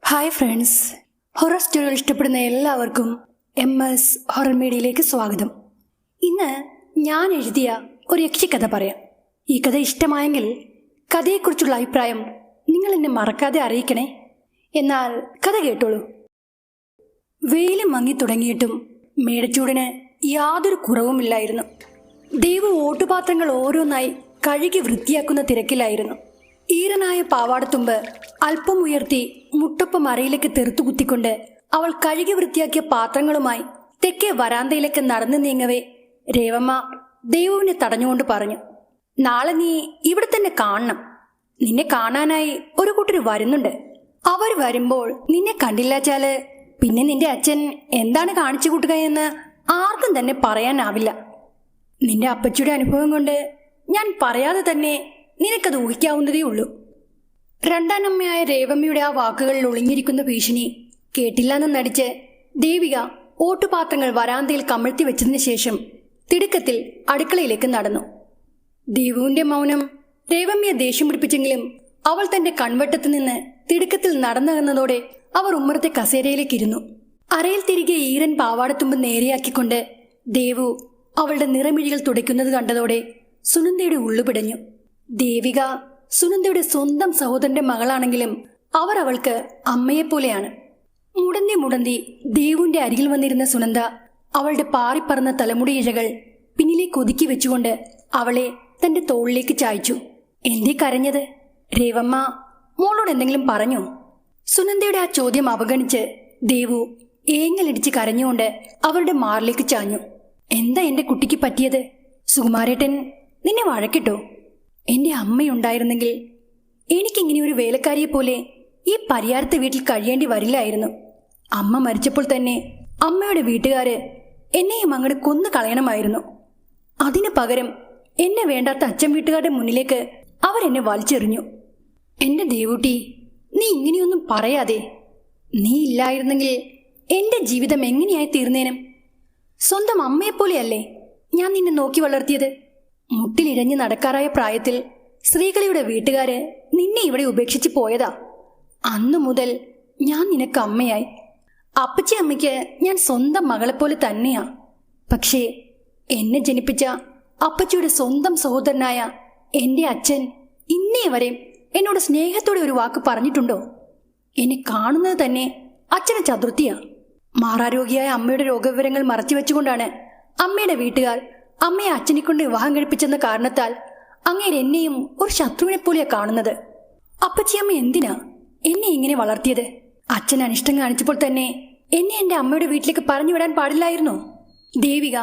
Hi friends, horror സ്റ്റോറികൾ ഇഷ്ടപ്പെടുന്ന എല്ലാവർക്കും MS horror മീഡിയയിലേക്ക് സ്വാഗതം. ഇന്ന് ഞാൻ എഴുതിയ ഒരു യക്ഷിക്കഥ പറയാം. ഈ കഥ ഇഷ്ടമായെങ്കിൽ കഥയെക്കുറിച്ചുള്ള അഭിപ്രായം നിങ്ങൾ എന്നെ മറക്കാതെ അറിയിക്കണേ. എന്നാൽ കഥ കേട്ടോളൂ. വെയിലും മങ്ങി തുടങ്ങിയിട്ടും മേടച്ചൂടിന് യാതൊരു കുറവുമില്ലായിരുന്നു. ദേവു ഓട്ടുപാത്രങ്ങൾ ഓരോന്നായി കഴുകി വൃത്തിയാക്കുന്ന തിരക്കിലായിരുന്നു. ഈറനായ പാവാടത്തുമ്പ് അല്പം ഉയർത്തി മുട്ടൊപ്പം അറയിലേക്ക് തെറുത്തു കുത്തിക്കൊണ്ട് അവൾ കഴുകി വൃത്തിയാക്കിയ പാത്രങ്ങളുമായി തെക്കേ വരാന്തയിലേക്ക് നടന്നു നീങ്ങവേ രേവമ്മ ദേവുവിനെ തടഞ്ഞുകൊണ്ട് പറഞ്ഞു, നാളെ നീ ഇവിടെ തന്നെ കാണണം. നിന്നെ കാണാനായി ഒരു കൂട്ടർ വരുന്നുണ്ട്. അവർ വരുമ്പോൾ നിന്നെ കണ്ടില്ലാച്ചാല് പിന്നെ നിന്റെ അച്ഛൻ എന്താണ് കാണിച്ചു കൂട്ടുക എന്ന് ആർക്കും തന്നെ പറയാനാവില്ല. നിന്റെ അപ്പച്ചിയുടെ അനുഭവം കൊണ്ട് ഞാൻ പറയാതെ തന്നെ നിനക്കത് ഊഹിക്കാവുന്നതേ ഉള്ളൂ. രണ്ടാനമ്മയായ രേവമ്മയുടെ ആ വാക്കുകളിൽ ഒളിഞ്ഞിരിക്കുന്ന ഭീഷണി കേട്ടില്ലെന്ന് നടിച്ച് ദേവിക ഓട്ടുപാത്രങ്ങൾ വരാന്തയിൽ കമഴ്ത്തി വെച്ചതിന് ശേഷം തിടുക്കത്തിൽ അടുക്കളയിലേക്ക് നടന്നു. ദേവുവിന്റെ മൗനം രേവമ്മയെ ദേഷ്യം പിടിപ്പിച്ചെങ്കിലും അവൾ തന്റെ കൺവെട്ടത്ത് നിന്ന് തിടുക്കത്തിൽ നടന്നകന്നതോടെ അവർ ഉമ്മറത്തെ കസേരയിലേക്ക് ഇരുന്നു. അരയിൽ തിരികെ ഈറൻ പാവാടത്തുമ്പ് നേരെയാക്കിക്കൊണ്ട് ദേവു അവളുടെ നിറമിഴികൾ തുടയ്ക്കുന്നത് കണ്ടതോടെ സുനന്ദയുടെ ഉള്ളു പിടഞ്ഞു. ദേവിക സുനന്ദയുടെ സ്വന്തം സഹോദരന്റെ മകളാണെങ്കിലും അവർ അവൾക്ക് അമ്മയെപ്പോലെയാണ്. മുടന്തി ദേവുവിന്റെ അരികിൽ വന്നിരുന്ന സുനന്ദ അവളുടെ പാറിപ്പറന്ന തലമുടി ഇഴകൾ പിന്നിലേക്ക് ഒതുക്കി വെച്ചുകൊണ്ട് അവളെ തന്റെ തോളിലേക്ക് ചായ്ച്ചു. എന്തേ കരഞ്ഞത്? രേവമ്മ മോളോട് എന്തെങ്കിലും പറഞ്ഞോ? സുനന്ദയുടെ ആ ചോദ്യം അവഗണിച്ച് ദേവു ഏങ്ങലിടിച്ച് കരഞ്ഞുകൊണ്ട് അവരുടെ മാറിലേക്ക് ചാഞ്ഞു. എന്താ എന്റെ കുട്ടിക്ക് പറ്റിയത്? സുകുമാരേട്ടൻ നിന്നെ വഴക്കിട്ടോ? എന്റെ അമ്മയുണ്ടായിരുന്നെങ്കിൽ എനിക്കിങ്ങനെ ഒരു വേലക്കാരിയെ പോലെ ഈ പരിയാരത്തെ വീട്ടിൽ കഴിയേണ്ടി വരില്ലായിരുന്നു. അമ്മ മരിച്ചപ്പോൾ തന്നെ അമ്മയുടെ വീട്ടുകാര് എന്നെയും അങ്ങോട്ട് കൊന്നു കളയണമായിരുന്നു. അതിനു പകരം എന്നെ വേണ്ടാത്ത അച്ഛൻ വീട്ടുകാരുടെ മുന്നിലേക്ക് അവരെന്നെ വലിച്ചെറിഞ്ഞു. എന്റെ ദേവൂട്ടി, നീ ഇങ്ങനെയൊന്നും പറയാതെ. നീ ഇല്ലായിരുന്നെങ്കിൽ എന്റെ ജീവിതം എങ്ങനെയായി തീർന്നേനും. സ്വന്തം അമ്മയെപ്പോലെയല്ലേ ഞാൻ നിന്നെ നോക്കി വളർത്തിയത്. മുട്ടിലിഴഞ്ഞ് നടക്കാറായ പ്രായത്തിൽ ശ്രീകളിയുടെ വീട്ടുകാര് നിന്നെ ഇവിടെ ഉപേക്ഷിച്ച് പോയതാ. അന്നു മുതൽ ഞാൻ നിനക്ക് അമ്മയായി. അപ്പച്ചി അമ്മയ്ക്ക് ഞാൻ സ്വന്തം മകളെപ്പോലെ തന്നെയാ. പക്ഷേ എന്നെ ജനിപ്പിച്ച അപ്പച്ചിയുടെ സ്വന്തം സഹോദരനായ എന്റെ അച്ഛൻ ഇന്നേ വരെ എന്നോട് സ്നേഹത്തോടെ ഒരു വാക്ക് പറഞ്ഞിട്ടുണ്ടോ? എന്നെ കാണുന്നത് തന്നെ അച്ഛനെ ചതുർത്ഥിയാ. മാറാരോഗിയായ അമ്മയുടെ രോഗവിവരങ്ങൾ മറച്ചു വെച്ചുകൊണ്ടാണ് അമ്മയുടെ വീട്ടുകാർ അമ്മയെ അച്ഛനെ കൊണ്ട് വിവാഹം കഴിപ്പിച്ചെന്ന കാരണത്താൽ അങ്ങേര് എന്നെയും ഒരു ശത്രുവിനെ പോലെയാ കാണുന്നത്. അപ്പച്ചിയമ്മ എന്തിനാ എന്നെ ഇങ്ങനെ വളർത്തിയത്? അച്ഛൻ അനിഷ്ടം കാണിച്ചപ്പോൾ തന്നെ എന്നെ എന്റെ അമ്മയുടെ വീട്ടിലേക്ക് പറഞ്ഞു വിടാൻ പാടില്ലായിരുന്നോ? ദേവിക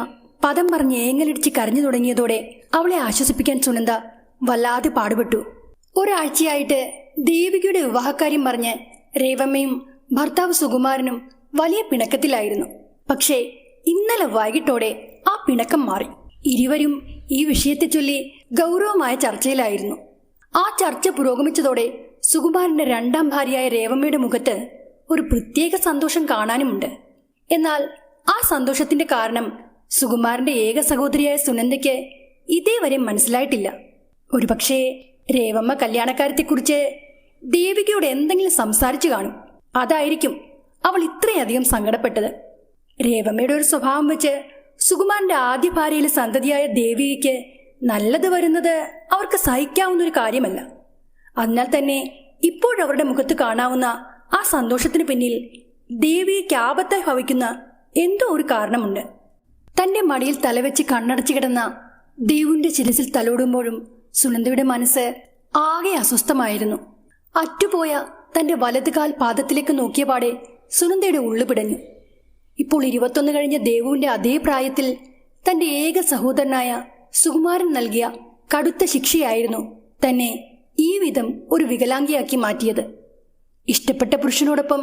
പദം പറഞ്ഞ് ഏങ്ങലിടിച്ച് കരഞ്ഞു തുടങ്ങിയതോടെ അവളെ ആശ്വസിപ്പിക്കാൻ സുനന്ദ വല്ലാതെ പാടുപെട്ടു. ഒരാഴ്ചയായിട്ട് ദേവികയുടെ വിവാഹക്കാര്യം പറഞ്ഞ് രേവമ്മയും ഭർത്താവ് സുകുമാരനും വലിയ പിണക്കത്തിലായിരുന്നു. പക്ഷേ ഇന്നലെ വൈകിട്ടോടെ ആ പിണക്കം മാറി. ഇരുവരും ഈ വിഷയത്തെ ചൊല്ലി ഗൗരവമായ ചർച്ചയിലായിരുന്നു. ആ ചർച്ച പുരോഗമിച്ചതോടെ സുകുമാരന്റെ രണ്ടാം ഭാര്യയായ രേവമ്മയുടെ മുഖത്ത് ഒരു പ്രത്യേക സന്തോഷം കാണാനുമുണ്ട്. എന്നാൽ ആ സന്തോഷത്തിന്റെ കാരണം സുകുമാരന്റെ ഏക സഹോദരിയായ സുനന്ദയ്ക്ക് ഇതേവരെ മനസ്സിലായിട്ടില്ല. ഒരുപക്ഷെ രേവമ്മ കല്യാണക്കാര്യത്തെക്കുറിച്ച് ദേവികയോട് എന്തെങ്കിലും സംസാരിച്ചു കാണും. അതായിരിക്കും അവൾ ഇത്രയധികം സങ്കടപ്പെട്ടത്. രേവമ്മയുടെ ഒരു സ്വഭാവം വെച്ച് സുകുമാരന്റെ ആദ്യ ഭാര്യയിലെ സന്തതിയായ ദേവികയ്ക്ക് നല്ലത് വരുന്നത് അവർക്ക് സഹിക്കാവുന്ന ഒരു കാര്യമല്ല. അതിനാൽ തന്നെ ഇപ്പോഴവരുടെ മുഖത്ത് കാണാവുന്ന ആ സന്തോഷത്തിന് പിന്നിൽ ദേവികയ്ക്ക് ആപത്തായി ഭവിക്കുന്ന എന്തോ ഒരു കാരണമുണ്ട്. തന്റെ മടിയിൽ തലവെച്ച് കണ്ണടച്ചു കിടന്ന ദേവുവിന്റെ ശിരസിൽ തലോടുമ്പോഴും സുനന്ദയുടെ മനസ്സ് ആകെ അസ്വസ്ഥമായിരുന്നു. അറ്റുപോയ തന്റെ വലതുകാൽ പാദത്തിലേക്ക് നോക്കിയപാടെ സുനന്ദയുടെ ഉള്ളു പിടഞ്ഞു. ഇപ്പോൾ 21 കഴിഞ്ഞ ദേവുവിന്റെ അതേ പ്രായത്തിൽ തന്റെ ഏക സഹോദരനായ സുകുമാരൻ നൽകിയ കടുത്ത ശിക്ഷയായിരുന്നു തന്നെ ഈ വിധം ഒരു വികലാംഗിയാക്കി മാറ്റിയത്. ഇഷ്ടപ്പെട്ട പുരുഷനോടൊപ്പം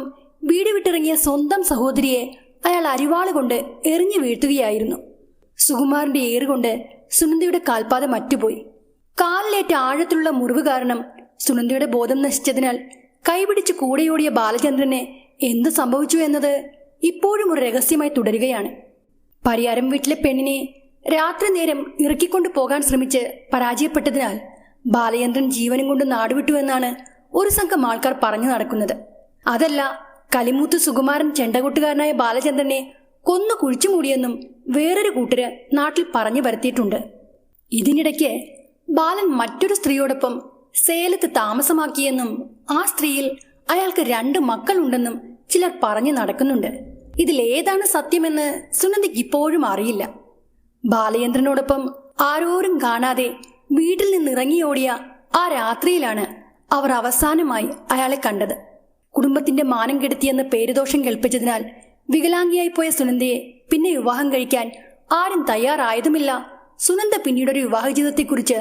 വീട് വിട്ടിറങ്ങിയ സ്വന്തം സഹോദരിയെ അയാൾ അരിവാളുകൊണ്ട് എറിഞ്ഞു വീഴ്ത്തുകയായിരുന്നു. സുകുമാരന്റെ ഏറുകൊണ്ട് സുനന്ദയുടെ കാൽപാദം അറ്റുപോയി. കാലിലേറ്റ ആഴത്തിലുള്ള മുറിവ് കാരണം സുനന്ദയുടെ ബോധം നശിച്ചതിനാൽ കൈപിടിച്ച് കൂടെയോടിയ ബാലചന്ദ്രന് എന്ത് സംഭവിച്ചു എന്നത് ഇപ്പോഴും ഒരു രഹസ്യമായി തുടരുകയാണ്. പരിയാരം വീട്ടിലെ പെണ്ണിനെ രാത്രി നേരം ഇറക്കിക്കൊണ്ടു പോകാൻ ശ്രമിച്ച് പരാജയപ്പെട്ടതിനാൽ ബാലചന്ദ്രൻ ജീവനും കൊണ്ട് നാടുവിട്ടു എന്നാണ് ഒരു സംഘം ആൾക്കാർ പറഞ്ഞു നടക്കുന്നത്. അതല്ല, കലിമൂത്ത് സുകുമാരൻ ചെണ്ടകൊട്ടുകാരനായ ബാലചന്ദ്രനെ കൊന്നു കുഴിച്ചു മൂടിയെന്നും വേറൊരു കൂട്ടര് നാട്ടിൽ പറഞ്ഞു വരുത്തിയിട്ടുണ്ട്. ഇതിനിടയ്ക്ക് ബാലൻ മറ്റൊരു സ്ത്രീയോടൊപ്പം സേലത്ത് താമസമാക്കിയെന്നും ആ സ്ത്രീയിൽ അയാൾക്ക് 2 മക്കളുണ്ടെന്നും ചിലർ പറഞ്ഞു നടക്കുന്നുണ്ട്. ഇതിലേതാണ് സത്യമെന്ന് സുനന്ദയ്ക്ക് ഇപ്പോഴും അറിയില്ല. ബാലചന്ദ്രനോടൊപ്പം ആരോരും കാണാതെ വീട്ടിൽ നിന്നിറങ്ങിയോടിയ ആ രാത്രിയിലാണ് അവർ അവസാനമായി അയാളെ കണ്ടത്. കുടുംബത്തിന്റെ മാനം കെടുത്തിയെന്ന് പേരുദോഷം കേൾപ്പിച്ചതിനാൽ വികലാംഗിയായി പോയ സുനന്ദയെ പിന്നെ വിവാഹം കഴിക്കാൻ ആരും തയ്യാറായതുമില്ല. സുനന്ദ പിന്നീടൊരു വിവാഹ ജീവിതത്തെക്കുറിച്ച്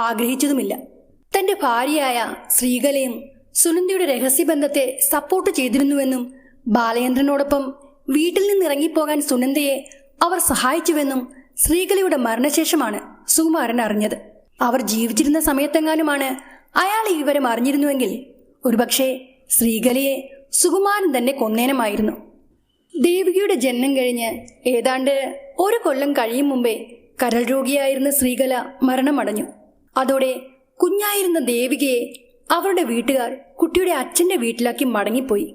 ആഗ്രഹിച്ചതുമില്ല. തന്റെ ഭാര്യയായ ശ്രീകലയും സുനന്ദയുടെ രഹസ്യബന്ധത്തെ സപ്പോർട്ട് ചെയ്തിരുന്നുവെന്നും ബാലചന്ദ്രനോടൊപ്പം വീട്ടിൽ നിന്നിറങ്ങിപ്പോകാൻ സുനന്ദയെ അവർ സഹായിച്ചുവെന്നും ശ്രീകലയുടെ മരണശേഷമാണ് സുകുമാരൻ അറിഞ്ഞത്. അവർ ജീവിച്ചിരുന്ന സമയത്തെങ്ങാനുമാണ് അയാൾ ഈ വിവരം അറിഞ്ഞിരുന്നുവെങ്കിൽ ഒരുപക്ഷെ ശ്രീകലയെ സുകുമാരൻ തന്നെ കൊന്നേനമായിരുന്നു. ദേവികയുടെ ജനനം കഴിഞ്ഞ് ഏതാണ്ട് 1 കൊല്ലം കഴിയും മുമ്പേ കരൾ രോഗിയായിരുന്ന ശ്രീകല മരണമടഞ്ഞു. അതോടെ കുഞ്ഞായിരുന്ന ദേവികയെ അവരുടെ വീട്ടുകാർ കുട്ടിയുടെ അച്ഛന്റെ വീട്ടിലാക്കി മടങ്ങിപ്പോയി.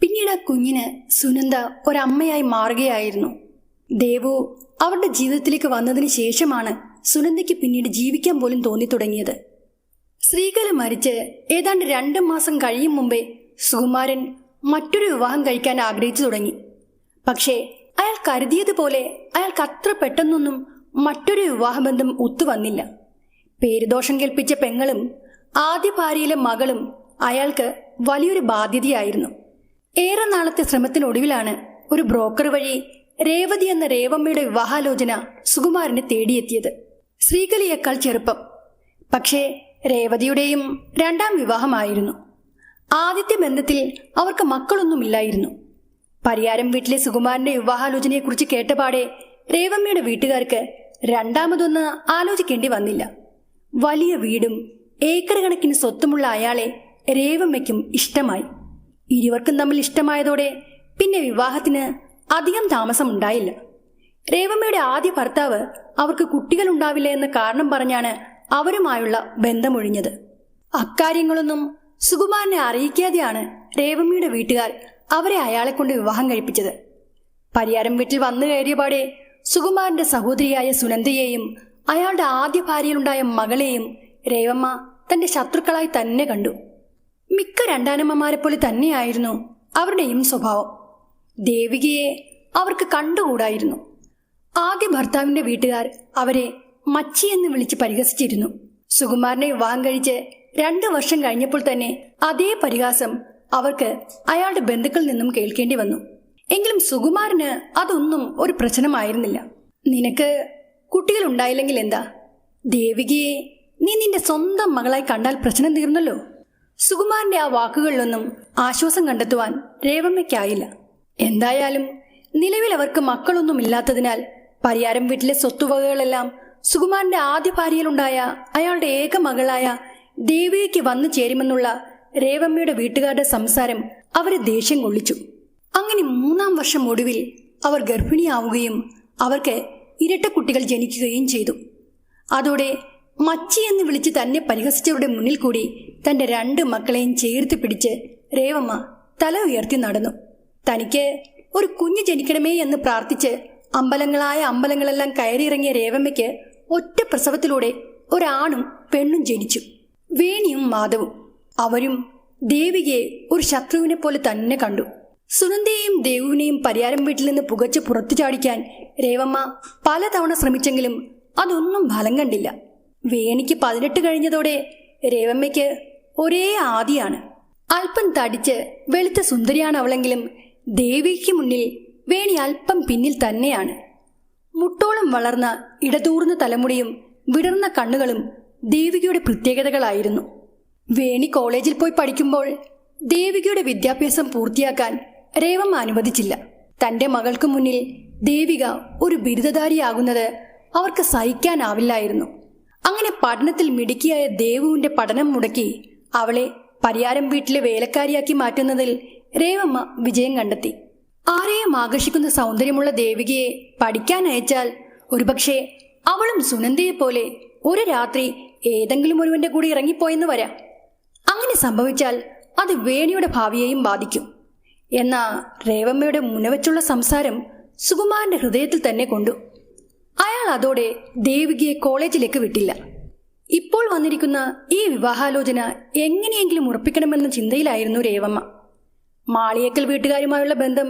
പിന്നീട് ആ കുഞ്ഞിന് സുനന്ദ ഒരമ്മയായി മാറുകയായിരുന്നു. ദേവു അവരുടെ ജീവിതത്തിലേക്ക് വന്നതിന് ശേഷമാണ് സുനന്ദയ്ക്ക് പിന്നീട് ജീവിക്കാൻ പോലും തോന്നി തുടങ്ങിയത്. ശ്രീകല മരിച്ച് ഏതാണ്ട് 2 മാസം കഴിയും മുമ്പേ സുകുമാരൻ മറ്റൊരു വിവാഹം കഴിക്കാൻ ആഗ്രഹിച്ചു തുടങ്ങി. പക്ഷേ അയാൾ കരുതിയതുപോലെ അയാൾക്ക് അത്ര പെട്ടെന്നൊന്നും മറ്റൊരു വിവാഹബന്ധം ഒത്തുവന്നില്ല. പേരുദോഷം കേൾപ്പിച്ച പെങ്ങളും ആദ്യ ഭാര്യയിലെ മകളും അയാൾക്ക് വലിയൊരു ബാധ്യതയായിരുന്നു. ഏറെ നാളത്തെ ശ്രമത്തിനൊടുവിലാണ് ഒരു ബ്രോക്കർ വഴി രേവതി എന്ന രേവമ്മയുടെ വിവാഹാലോചന സുകുമാരനെ തേടിയെത്തിയത്. ശ്രീകലയേക്കാൾ ചെറുപ്പം, പക്ഷേ രേവതിയുടെയും 2ാം വിവാഹമായിരുന്നു. ആദ്യത്തെ ബന്ധത്തിൽ അവർക്ക് മക്കളൊന്നുമില്ലായിരുന്നു. പരിയാരം വീട്ടിലെ സുകുമാരന്റെ വിവാഹാലോചനയെക്കുറിച്ച് കേട്ടപാടെ രേവമ്മയുടെ വീട്ടുകാർക്ക് രണ്ടാമതൊന്ന് ആലോചിക്കേണ്ടി വന്നില്ല. വലിയ വീടും ഏക്കർ കണക്കിന് സ്വത്തുമുള്ള അയാളെ രേവമ്മയ്ക്കും ഇഷ്ടമായി. ഇരുവർക്കും തമ്മിൽ ഇഷ്ടമായതോടെ പിന്നെ വിവാഹത്തിന് അധികം താമസമുണ്ടായില്ല. രേവമ്മയുടെ ആദ്യ ഭർത്താവ് അവർക്ക് കുട്ടികളുണ്ടാവില്ല എന്ന കാരണം പറഞ്ഞാണ് അവരുമായുള്ള ബന്ധമൊഴിഞ്ഞത്. അക്കാര്യങ്ങളൊന്നും സുകുമാരനെ അറിയിക്കാതെയാണ് രേവമ്മയുടെ വീട്ടുകാർ അവരെ അയാളെ കൊണ്ട് വിവാഹം കഴിപ്പിച്ചത്. പരിയാരം വീട്ടിൽ വന്നു കയറിയപാടെ സുകുമാരന്റെ സഹോദരിയായ സുനന്ദയെയും അയാളുടെ ആദ്യ ഭാര്യയിലുണ്ടായ മകളെയും രേവമ്മ തന്റെ ശത്രുക്കളായി തന്നെ കണ്ടു. മിക്ക രണ്ടാനമ്മമാരെ പോലെ തന്നെയായിരുന്നു അവരുടെയും സ്വഭാവം. ദേവികയെ അവർക്ക് കണ്ടുകൂടായിരുന്നു. ആദ്യ ഭർത്താവിന്റെ വീട്ടുകാർ അവരെ മച്ചി എന്ന് വിളിച്ച് പരിഹസിച്ചിരുന്നു. സുകുമാരനെ വിവാഹം കഴിച്ച് 2 വർഷം കഴിഞ്ഞപ്പോൾ തന്നെ അതേ പരിഹാസം അവർക്ക് അയാളുടെ ബന്ധുക്കളിൽ നിന്നും കേൾക്കേണ്ടി വന്നു. എങ്കിലും സുകുമാരന് അതൊന്നും ഒരു പ്രശ്നമായിരുന്നില്ല. നിനക്ക് കുട്ടികൾ ഉണ്ടായില്ലെങ്കിൽ എന്താ, ദേവികയെ നീ നിന്റെ സ്വന്തം മകളായി കണ്ടാൽ പ്രശ്നം തീർന്നല്ലോ. സുകുമാരന്റെ ആ വാക്കുകളിലൊന്നും ആശ്വാസം കണ്ടെത്തുവാൻ രേവമ്മയ്ക്കായില്ല. എന്തായാലും നിലവിൽ അവർക്ക് മക്കളൊന്നുമില്ലാത്തതിനാൽ പരിയാരം വീട്ടിലെ സ്വത്തുവകകളെല്ലാം സുകുമാരന്റെ ആദ്യ ഭാര്യയിലുണ്ടായ അയാളുടെ ഏക മകളായ ദേവികയ്ക്ക് വന്നു ചേരുമെന്നുള്ള രേവമ്മയുടെ വീട്ടുകാരുടെ സംസാരം അവരെ ദേഷ്യം കൊള്ളിച്ചു. അങ്ങനെ 3-ാം വർഷം ഒടുവിൽ അവർ ഗർഭിണിയാവുകയും അവർക്ക് ഇരട്ട കുട്ടികൾ ജനിക്കുകയും ചെയ്തു. അതോടെ മച്ചി എന്ന് വിളിച്ച് തന്നെ പരിഹസിച്ചവരുടെ മുന്നിൽ കൂടി തന്റെ 2 മക്കളെയും ചേർത്ത് പിടിച്ച് രേവമ്മ തല ഉയർത്തി നടന്നു. തനിക്ക് ഒരു കുഞ്ഞ് ജനിക്കണമേ എന്ന് പ്രാർത്ഥിച്ച് അമ്പലങ്ങളെല്ലാം കയറിയിറങ്ങിയ രേവമ്മയ്ക്ക് ഒറ്റ പ്രസവത്തിലൂടെ ഒരാണും പെണ്ണും ജനിച്ചു, വേണിയും മാധവും. അവരും ദേവികയെ ഒരു ശത്രുവിനെ പോലെ തന്നെ കണ്ടു. സുനന്ദയെയും ദേവുവിനെയും പരിയാരം വീട്ടിൽ നിന്ന് പുകച്ച് പുറത്തു ചാടിക്കാൻ രേവമ്മ പലതവണ ശ്രമിച്ചെങ്കിലും അതൊന്നും ഫലം കണ്ടില്ല. വേണിക്ക് 18 കഴിഞ്ഞതോടെ രേവമ്മയ്ക്ക് ഒരേ ആദിയാണ്. അല്പം തടിച്ച് വെളുത്ത സുന്ദരിയാണ് അവളെങ്കിലും ദേവിക്ക് മുന്നിൽ വേണി അല്പം പിന്നിൽ തന്നെയാണ്. മുട്ടോളം വളർന്ന ഇടതൂർന്ന തലമുടിയും വിടർന്ന കണ്ണുകളും ദേവികയുടെ പ്രത്യേകതകളായിരുന്നു. വേണി കോളേജിൽ പോയി പഠിക്കുമ്പോൾ ദേവികയുടെ വിദ്യാഭ്യാസം പൂർത്തിയാക്കാൻ രേവമ്മ അനുവദിച്ചില്ല. തന്റെ മകൾക്ക് മുന്നിൽ ദേവിക ഒരു ബിരുദധാരിയാകുന്നത് അവർക്ക് സഹിക്കാനാവില്ലായിരുന്നു. അങ്ങനെ പഠനത്തിൽ മിടുക്കിയായ ദേവുവിന്റെ പഠനം മുടക്കി അവളെ പരിയാരം വീട്ടിലെ വേലക്കാരിയാക്കി മാറ്റുന്നതിൽ രേവമ്മ വിജയം കണ്ടെത്തി. ആരെയും ആകർഷിക്കുന്ന സൗന്ദര്യമുള്ള ദേവികയെ പഠിക്കാൻ അയച്ചാൽ ഒരുപക്ഷെ അവളും സുനന്ദയെപ്പോലെ ഒരു രാത്രി ഏതെങ്കിലും ഒരുവന്റെ കൂടി ഇറങ്ങിപ്പോയെന്ന് വരാം. അങ്ങനെ സംഭവിച്ചാൽ അത് വേണിയുടെ ഭാവിയെയും ബാധിക്കും. എന്നാൽ രേവമ്മയുടെ മുനവച്ചുള്ള സംസാരം സുകുമാരന്റെ ഹൃദയത്തിൽ തന്നെ കൊണ്ടു. അയാൾ അതോടെ ദേവികയെ കോളേജിലേക്ക് വിട്ടില്ല. ഇപ്പോൾ വന്നിരിക്കുന്ന ഈ വിവാഹാലോചന എങ്ങനെയെങ്കിലും ഉറപ്പിക്കണമെന്ന ചിന്തയിലായിരുന്നു രേവമ്മ. മാളിയേക്കൽ വീട്ടുകാരുമായുള്ള ബന്ധം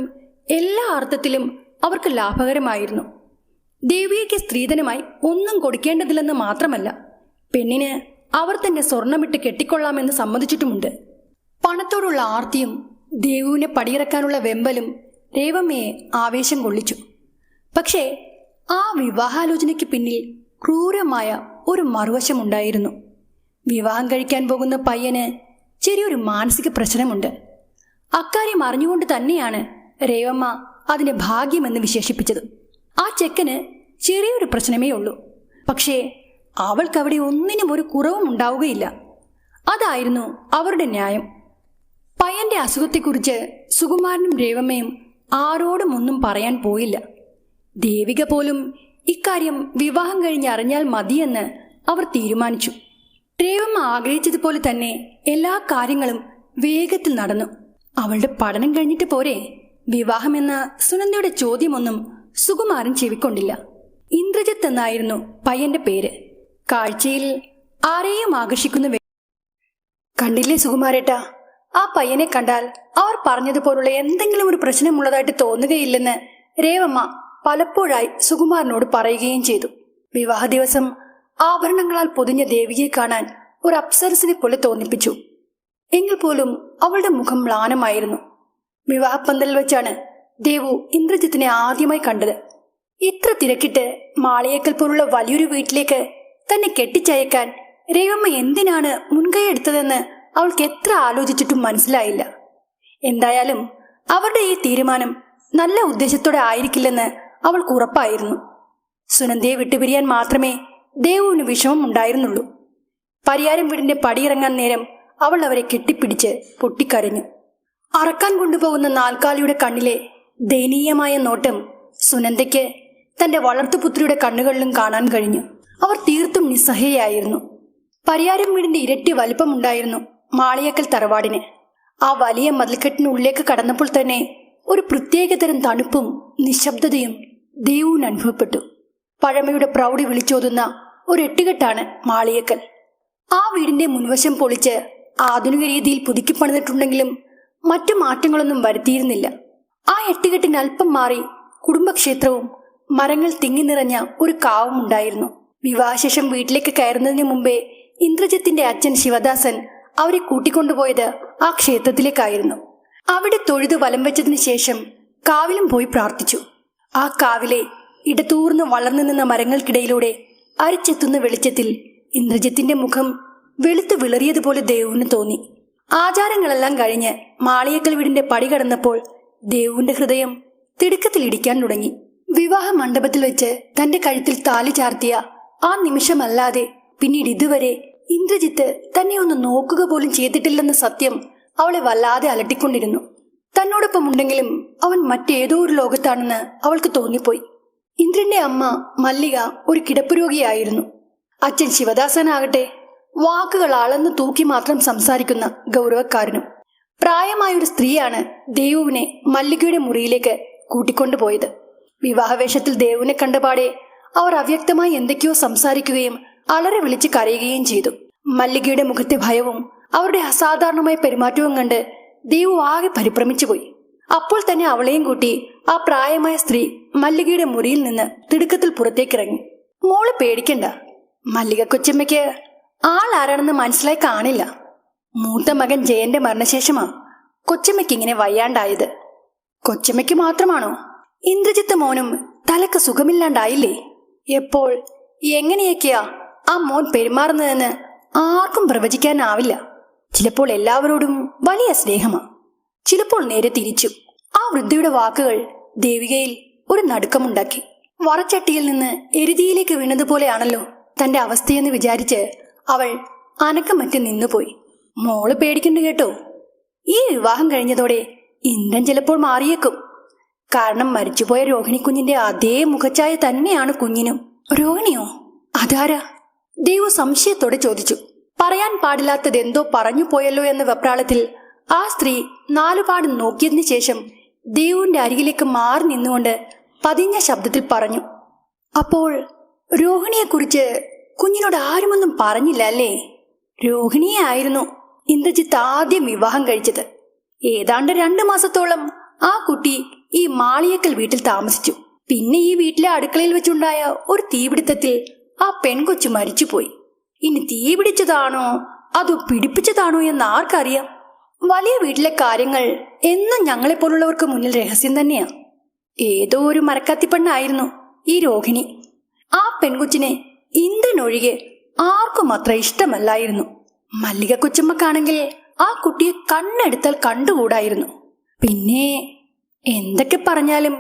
എല്ലാ അർത്ഥത്തിലും അവർക്ക് ലാഭകരമായിരുന്നു. ദേവികയ്ക്ക് സ്ത്രീധനമായി ഒന്നും കൊടുക്കേണ്ടതില്ലെന്ന് മാത്രമല്ല, പെണ്ണിന് അവർ തന്നെ സ്വർണമിട്ട് കെട്ടിക്കൊള്ളാമെന്ന് സമ്മതിച്ചിട്ടുമുണ്ട്. പണത്തോടുള്ള ആർത്തിയും ദേവുവിനെ പടിയിറക്കാനുള്ള വെമ്പലും രേവമ്മയെ ആവേശം കൊള്ളിച്ചു. പക്ഷേ ആ വിവാഹാലോചനയ്ക്ക് പിന്നിൽ ക്രൂരമായ ഒരു മറുവശമുണ്ടായിരുന്നു. വിവാഹം കഴിക്കാൻ പോകുന്ന പയ്യന് ചെറിയൊരു മാനസിക പ്രശ്നമുണ്ട്. അക്കാര്യം അറിഞ്ഞുകൊണ്ട് തന്നെയാണ് രേവമ്മ അതിനെ ഭാഗ്യമെന്ന് വിശേഷിപ്പിച്ചത്. ആ ചെക്കന് ചെറിയൊരു പ്രശ്നമേ ഉള്ളൂ, പക്ഷേ അവൾക്കവിടെ ഒന്നിനും ഒരു കുറവും ഉണ്ടാവുകയില്ല. അതായിരുന്നു അവരുടെ ന്യായം. പയ്യന്റെ അസുഖത്തെക്കുറിച്ച് സുകുമാരനും രേവമ്മയും ആരോടും ഒന്നും പറയാൻ പോയില്ല. ദേവിക പോലും ഇക്കാര്യം വിവാഹം കഴിഞ്ഞ് അറിഞ്ഞാൽ മതിയെന്ന് അവർ തീരുമാനിച്ചു. രേവമ്മ ആഗ്രഹിച്ചതുപോലെ തന്നെ എല്ലാ കാര്യങ്ങളും വേഗത്തിൽ നടന്നു. അവളുടെ പഠനം കഴിഞ്ഞിട്ട് പോരെ വിവാഹമെന്ന സുനന്ദയുടെ ചോദ്യമൊന്നും സുകുമാരൻ ചെവിക്കൊണ്ടില്ല. ഇന്ദ്രജിത്ത് എന്നായിരുന്നു പയ്യന്റെ പേര്. കാഴ്ചയിൽ ആരെയും ആകർഷിക്കുന്ന കണ്ടില്ലേ സുകുമാരേട്ടാ, ആ പയ്യനെ കണ്ടാൽ അവർ പറഞ്ഞതുപോലുള്ള എന്തെങ്കിലും ഒരു പ്രശ്നമുള്ളതായിട്ട് തോന്നുകയില്ലെന്ന് രേവമ്മ പലപ്പോഴായി സുകുമാരനോട് പറയുകയും ചെയ്തു. വിവാഹ ദിവസം ആഭരണങ്ങളാൽ പൊതിഞ്ഞ ദേവിയെ കാണാൻ ഒരു അപ്സരസിനെ പോലെ തോന്നിപ്പിച്ചു. എങ്കിൽ പോലും അവളുടെ മുഖം മ്ലാനമായിരുന്നു. വിവാഹപ്പന്തലിൽ വെച്ചാണ് ദേവു ഇന്ദ്രജിത്തിനെ ആദ്യമായി കണ്ടത്. ഇത്ര തിരക്കിട്ട് മാളിയേക്കൽ പോലുള്ള വലിയൊരു വീട്ടിലേക്ക് തന്നെ കെട്ടിച്ചയക്കാൻ രേവമ്മ എന്തിനാണ് മുൻകൈ എടുത്തതെന്ന് അവൾക്ക് എത്ര ആലോചിച്ചിട്ടും മനസ്സിലായില്ല. എന്തായാലും അവരുടെ ഈ തീരുമാനം നല്ല ഉദ്ദേശത്തോടെ ആയിരിക്കില്ലെന്ന് അവൾക്ക് ഉറപ്പായിരുന്നു. സുനന്ദയെ വിട്ടുപിരിയാൻ മാത്രമേ ദേവുവിന് വിഷമം ഉണ്ടായിരുന്നുള്ളൂ. പരിയാരം വീടിന്റെ പടിയിറങ്ങാൻ നേരം അവൾ അവരെ കെട്ടിപ്പിടിച്ച് പൊട്ടിക്കരഞ്ഞു. അറക്കാൻ കൊണ്ടുപോകുന്ന നാൽക്കാലിയുടെ കണ്ണിലെ ദയനീയമായ നോട്ടം സുനന്ദയ്ക്ക് തന്റെ വളർത്തുപുത്രിയുടെ കണ്ണുകളിലും കാണാൻ കഴിഞ്ഞു. അവർ തീർത്തും നിസ്സഹായയായിരുന്നു. പരിയാരം വീടിന്റെ ഇരട്ടി വലിപ്പമുണ്ടായിരുന്നു മാളിയേക്കൽ തറവാടിന്. ആ വലിയ മതിൽക്കെട്ടിനുള്ളിലേക്ക് കടന്നപ്പോൾ തന്നെ ഒരു പ്രത്യേകതരം തണുപ്പും നിശബ്ദതയും ദേവുവിന് അനുഭവപ്പെട്ടു. പഴമയുടെ പ്രൗഢി വിളിച്ചോതുന്ന ഒരു എട്ടുകെട്ടാണ് മാളിയേക്കൽ. ആ വീടിന്റെ മുൻവശം പൊളിച്ച് ആധുനിക രീതിയിൽ പുതുക്കി പണിതിട്ടുണ്ടെങ്കിലും മറ്റു മാറ്റങ്ങളൊന്നും വരുത്തിയിരുന്നില്ല. ആ എട്ടുകെട്ടിന് അല്പം മാറി കുടുംബക്ഷേത്രവും മരങ്ങൾ തിങ്ങി നിറഞ്ഞ ഒരു കാവും ഉണ്ടായിരുന്നു. വിവാഹശേഷം വീട്ടിലേക്ക് കയറുന്നതിന് മുമ്പേ ഇന്ദ്രജിത്തിന്റെ അച്ഛൻ ശിവദാസൻ അവരെ കൂട്ടിക്കൊണ്ടുപോയത് ആ ക്ഷേത്രത്തിലേക്കായിരുന്നു. അവിടെ തൊഴുതു വലം വെച്ചതിന് ശേഷം കാവിലും പോയി പ്രാർത്ഥിച്ചു. ആ കാവിലെ ഇടതൂർന്ന് വളർന്നു നിന്ന മരങ്ങൾക്കിടയിലൂടെ അരിച്ചെത്തുന്ന വെളിച്ചത്തിൽ ഇന്ദ്രജിത്തിന്റെ മുഖം വെളുത്തു വിളറിയതുപോലെ ദേവുവിന് തോന്നി. ആചാരങ്ങളെല്ലാം കഴിഞ്ഞ് മാളിയേക്കൽ വീടിന്റെ പടി കടന്നപ്പോൾ ദേവുവിന്റെ ഹൃദയം തിടുക്കത്തിൽ ഇടിക്കാൻ തുടങ്ങി. വിവാഹ മണ്ഡപത്തിൽ വെച്ച് തന്റെ കഴുത്തിൽ താലി ചാർത്തിയ ആ നിമിഷമല്ലാതെ പിന്നീട് ഇതുവരെ ഇന്ദ്രജിത്ത് തന്നെ ഒന്ന് നോക്കുക പോലും ചെയ്തിട്ടില്ലെന്ന സത്യം അവളെ വല്ലാതെ അലട്ടിക്കൊണ്ടിരുന്നു. തന്നോടൊപ്പം ഉണ്ടെങ്കിലും അവൻ മറ്റേതോ ഒരു ലോകത്താണെന്ന് അവൾക്ക് തോന്നിപ്പോയി. ഇന്ദ്രന്റെ അമ്മ മല്ലിക ഒരു കിടപ്പുരോഗിയായിരുന്നു. അച്ഛൻ ശിവദാസനാകട്ടെ വാക്കുകൾ അളന്ന് തൂക്കി മാത്രം സംസാരിക്കുന്ന ഗൗരവക്കാരനും. പ്രായമായൊരു സ്ത്രീയാണ് ദേവുവിനെ മല്ലികയുടെ മുറിയിലേക്ക് കൂട്ടിക്കൊണ്ടുപോയത്. വിവാഹവേഷത്തിൽ ദേവുവിനെ കണ്ടപാടെ അവർ അവ്യക്തമായി എന്തൊക്കെയോ സംസാരിക്കുകയും അലറി വിളിച്ച് കരയുകയും ചെയ്തു. മല്ലികയുടെ മുഖത്തെ ഭയവും അവരുടെ അസാധാരണമായ പെരുമാറ്റവും കണ്ട് ദേവു ആകെ പരിഭ്രമിച്ചുപോയി. അപ്പോൾ തന്നെ അവളെയും കൂട്ടി ആ പ്രായമായ സ്ത്രീ മല്ലികയുടെ മുറിയിൽ നിന്ന് തിടുക്കത്തിൽ പുറത്തേക്കിറങ്ങി. മോള് പേടിക്കണ്ട, മല്ലിക കൊച്ചമ്മയ്ക്ക് ആളാരാണെന്ന് മനസ്സിലായി കാണില്ല. മൂത്ത മകൻ ജയന്റെ മരണശേഷമാ കൊച്ചമ്മയ്ക്ക് ഇങ്ങനെ വയ്യാണ്ടായത്. കൊച്ചമ്മയ്ക്ക് മാത്രമാണോ? ഇന്ദ്രജിത്ത് മോനും തലക്ക് സുഖമില്ലാണ്ടായില്ലേ? എപ്പോൾ എങ്ങനെയൊക്കെയാ ആ മോൻ പെരുമാറുന്നതെന്ന് ആർക്കും പ്രവചിക്കാനാവില്ല. ചിലപ്പോൾ എല്ലാവരോടും വലിയ സ്നേഹമാ, ചിലപ്പോൾ നേരെ തിരിച്ചു. ആ വൃദ്ധയുടെ വാക്കുകൾ ദേവികയിൽ ഒരു നടുക്കമുണ്ടാക്കി. വറച്ചട്ടിയിൽ നിന്ന് എരുതിയിലേക്ക് വീണതുപോലെയാണല്ലോ തന്റെ അവസ്ഥയെന്ന് വിചാരിച്ച് അവൾ അനക്കമറ്റ് നിന്നുപോയി. മോള് പേടിക്കണ്ട കേട്ടോ. ഈ വിവാഹം കഴിഞ്ഞതോടെ ഇന്ദ്രൻ ചിലപ്പോൾ മാറിയേക്കും. കാരണം മരിച്ചുപോയ രോഹിണി കുഞ്ഞിന്റെ അതേ മുഖച്ഛായ തന്നെയാണ് കുഞ്ഞിനും. രോഹിണിയോ? അതാരാ? ദേവു സംശയത്തോടെ ചോദിച്ചു. പറയാൻ പാടില്ലാത്തതെന്തോ പറഞ്ഞു പോയല്ലോ എന്ന വെപ്രാളത്തിൽ ആ സ്ത്രീ നാലുപാട് നോക്കിയതിനു ശേഷം ദേവുവിന്റെ അരികിലേക്ക് മാറി നിന്നുകൊണ്ട് പതിഞ്ഞ ശബ്ദത്തിൽ പറഞ്ഞു, അപ്പോൾ രോഹിണിയെക്കുറിച്ച് കുഞ്ഞിനോട് ആരുമൊന്നും പറഞ്ഞില്ല അല്ലേ? രോഹിണിയെ ആയിരുന്നു ഇന്ദ്രജിത്ത് ആദ്യം വിവാഹം കഴിച്ചത്. ഏതാണ്ട് 2 മാസത്തോളം ആ കുട്ടി ഈ മാളിയക്കൽ വീട്ടിൽ താമസിച്ചു. പിന്നെ ഈ വീട്ടിലെ അടുക്കളയിൽ വെച്ചുണ്ടായ ഒരു തീപിടുത്തത്തിൽ ആ പെൺകൊച്ചു മരിച്ചുപോയി. ഇനി തീ പിടിച്ചതാണോ അതോ പിടിപ്പിച്ചതാണോ എന്ന് ആർക്കറിയാം? വലിയ വീട്ടിലെ കാര്യങ്ങൾ എന്നും ഞങ്ങളെപ്പോലുള്ളവർക്ക് മുന്നിൽ രഹസ്യം തന്നെയാ. ഏതോ ഒരു മരക്കത്തിപ്പെണ്ണായിരുന്നു ഈ രോഹിണി. ആ പെൺകൊച്ചിനെ ഇന്ദ്രൻ ഒഴികെ ആർക്കും അത്ര ഇഷ്ടമല്ലായിരുന്നു. മല്ലിക കൊച്ചമ്മക്കാണെങ്കിൽ ആ കുട്ടിയെ കണ്ണെടുത്താൽ കണ്ടുകൂടായിരുന്നു. പിന്നെ എന്തൊക്കെ പറഞ്ഞാലും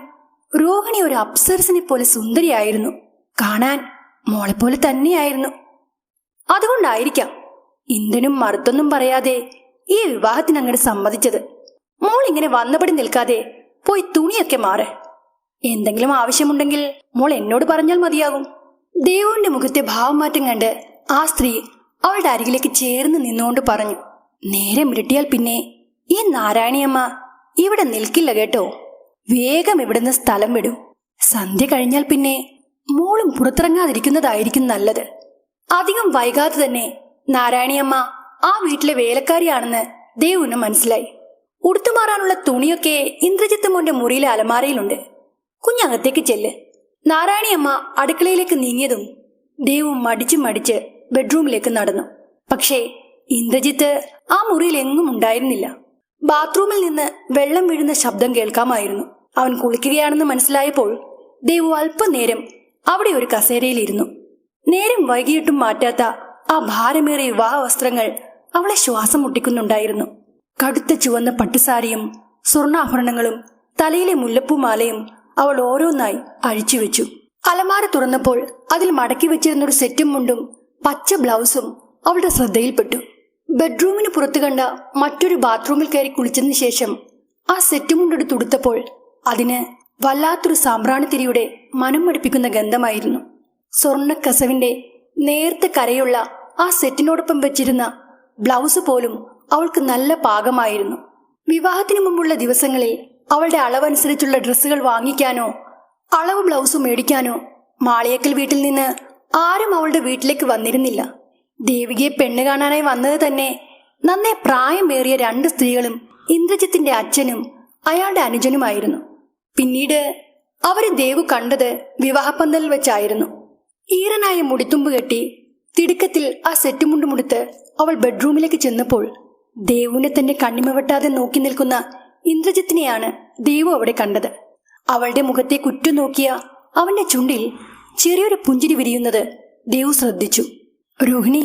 രോഹിണി ഒരു അപ്സരസിനെ പോലെ സുന്ദരിയായിരുന്നു. കാണാൻ മോളെപ്പോലെ തന്നെയായിരുന്നു. അതുകൊണ്ടായിരിക്കാം ഇന്ദ്രനും മറുത്തൊന്നും പറയാതെ ഈ വിവാഹത്തിന് അങ്ങോട്ട് സമ്മതിച്ചത്. മോൾ ഇങ്ങനെ വന്നപടി നിൽക്കാതെ പോയി തുണിയൊക്കെ മാറ്. എന്തെങ്കിലും ആവശ്യമുണ്ടെങ്കിൽ മോൾ എന്നോട് പറഞ്ഞാൽ മതിയാകും. ദേവുവിന്റെ മുഖത്തെ ഭാവമാറ്റം കണ്ട് ആ സ്ത്രീ അവളുടെ അരികിലേക്ക് ചേർന്ന് നിന്നുകൊണ്ട് പറഞ്ഞു, നേരം ഇരുട്ടിയാൽ പിന്നെ ഈ നാരായണിയമ്മ ഇവിടെ നിൽക്കില്ല കേട്ടോ. വേഗം ഇവിടുന്ന് സ്ഥലം വിടും. സന്ധ്യ കഴിഞ്ഞാൽ പിന്നെ മോളും പുറത്തിറങ്ങാതിരിക്കുന്നതായിരിക്കും നല്ലത്. അധികം വൈകാതെ തന്നെ നാരായണിയമ്മ ആ വീട്ടിലെ വേലക്കാരിയാണെന്ന് ദേവുവിന് മനസ്സിലായി. ഉടുത്തുമാറാനുള്ള തുണിയൊക്കെ ഇന്ദ്രജിത്ത് മോന്റെ മുറിയിലെ അലമാരയിലുണ്ട്. കുഞ്ഞകത്തേക്ക് ചെല്ല്. നാരായണിയമ്മ അടുക്കളയിലേക്ക് നീങ്ങിയതും ദേവു മടിച്ച് ബെഡ്റൂമിലേക്ക് നടന്നു. പക്ഷേ ഇന്ദ്രജിത്ത് ആ മുറിയിൽ എങ്ങും ഉണ്ടായിരുന്നില്ല. ബാത്റൂമിൽ നിന്ന് വെള്ളം വീഴുന്ന ശബ്ദം കേൾക്കാമായിരുന്നു. അവൻ കുളിക്കുകയാണെന്ന് മനസ്സിലായപ്പോൾ ദേവു അല്പനേരം അവിടെ ഒരു കസേരയിലിരുന്നു. നേരം വൈകിയിട്ടും മാറ്റാത്ത ആ ഭാരമേറിയ വിവാഹ വസ്ത്രങ്ങൾ അവളെ ശ്വാസം മുട്ടിക്കുന്നുണ്ടായിരുന്നു. കടുത്ത ചുവന്ന പട്ടുസാരിയും സ്വർണ്ണാഭരണങ്ങളും തലയിലെ മുല്ലപ്പൂമാലയും അവൾ ഓരോന്നായി അഴിച്ചുവെച്ചു. അലമാര തുറന്നപ്പോൾ അതിൽ മടക്കി വെച്ചിരുന്നൊരു സെറ്റും മുണ്ടും പച്ച ബ്ലൗസും അവളുടെ ശ്രദ്ധയിൽപ്പെട്ടു. ബെഡ്റൂമിന് പുറത്തു കണ്ട മറ്റൊരു ബാത്റൂമിൽ കയറി കുളിച്ചതിന് ശേഷം ആ സെറ്റും മുണ്ടെടുത്തുടുത്തപ്പോൾ അതിന് വല്ലാത്തൊരു സാമ്പ്രാണിത്തിരിയുടെ മനം മടുപ്പിക്കുന്ന ഗന്ധമായിരുന്നു. സ്വർണ്ണക്കസവിന്റെ നേർത്ത കരയുള്ള ആ സെറ്റിനോടൊപ്പം വെച്ചിരുന്ന ബ്ലൗസ് പോലും അവൾക്ക് നല്ല പാകമായിരുന്നു. വിവാഹത്തിന് മുമ്പുള്ള ദിവസങ്ങളിൽ അവളുടെ അളവനുസരിച്ചുള്ള ഡ്രസ്സുകൾ വാങ്ങിക്കാനോ അളവ് ബ്ലൗസ് മേടിക്കാനോ മാളിയക്കൽ വീട്ടിൽ നിന്ന് ആരും അവളുടെ വീട്ടിലേക്ക് വന്നിരുന്നില്ല. ദേവികയെ പെണ്ണ് കാണാനായി വന്നത് തന്നെ നന്നേ പ്രായമേറിയ 2 സ്ത്രീകളും ഇന്ദ്രജിത്തിന്റെ അച്ഛനും അയാളുടെ അനുജനുമായിരുന്നു. പിന്നീട് അവര് ദേവു കണ്ടത് വിവാഹപ്പന്തലിൽ വെച്ചായിരുന്നു. ഈറനായ മുടിത്തുമ്പ് കെട്ടി തിടുക്കത്തിൽ ആ സെറ്റുമുണ്ടുമുടുത്ത് അവൾ ബെഡ്റൂമിലേക്ക് ചെന്നപ്പോൾ ദേവുവിനെ തന്നെ കണ്ണിമ വെട്ടാതെ നോക്കി നിൽക്കുന്ന ഇന്ദ്രജിത്തിനെയാണ് ദേവു അവിടെ കണ്ടത്. അവളുടെ മുഖത്തെ കുറ്റുനോക്കിയ അവന്റെ ചുണ്ടിൽ ചെറിയൊരു പുഞ്ചിരി വിരിയുന്നത് ദേവു ശ്രദ്ധിച്ചു. രോഹിണി,